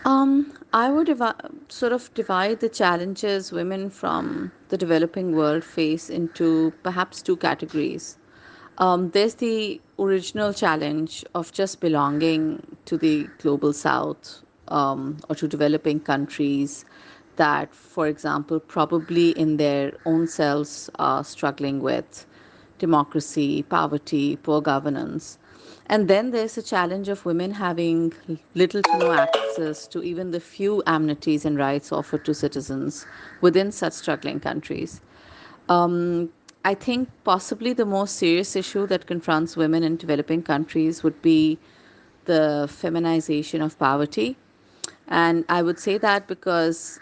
I would sort of divide the challenges women from the developing world face into perhaps two categories. There's the original challenge of just belonging to the global south, or to developing countries that, for example, probably in their own selves are struggling with democracy, poverty, poor governance. And then there's the challenge of women having little to no access to even the few amenities and rights offered to citizens within such struggling countries. Um, I think possibly the most serious issue that confronts women in developing countries would be the feminization of poverty. And I would say that because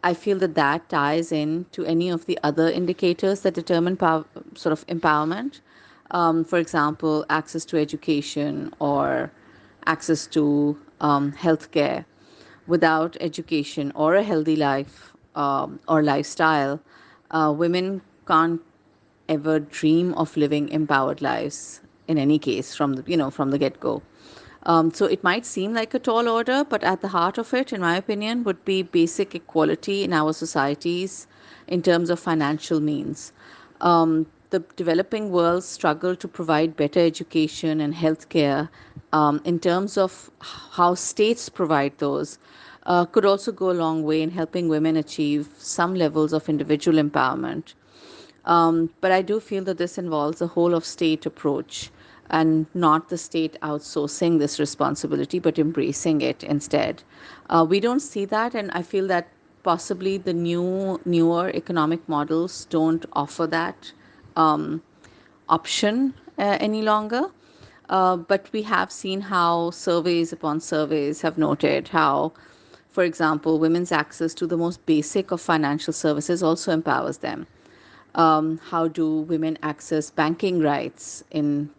I feel that that ties in to any of the other indicators that determine sort of empowerment. For example, access to education or access to healthcare. Without education or a healthy life or lifestyle, women can't ever dream of living empowered lives in any case from the get go. So it might seem like a tall order, but at the heart of it, in my opinion, would be basic equality in our societies in terms of financial means. The developing world struggle to provide better education and healthcare, in terms of how states provide those, could also go a long way in helping women achieve some levels of individual empowerment. But I do feel that this involves a whole of state approach and not the state outsourcing this responsibility, but embracing it instead. We don't see that, and I feel that possibly the newer economic models don't offer that option any longer. But we have seen how surveys upon surveys have noted how, for example, women's access to the most basic of financial services also empowers them. How do women access banking rights in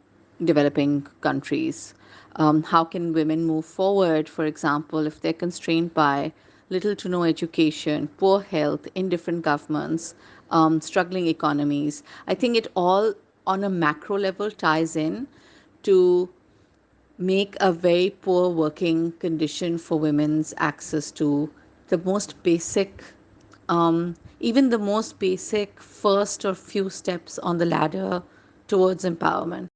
developing countries? How can women move forward, for example, if they're constrained by little to no education, poor health, indifferent governments, struggling economies? I think it all on a macro level ties in to make a very poor working condition for women's access to the most basic, even the most basic first or few steps on the ladder towards empowerment.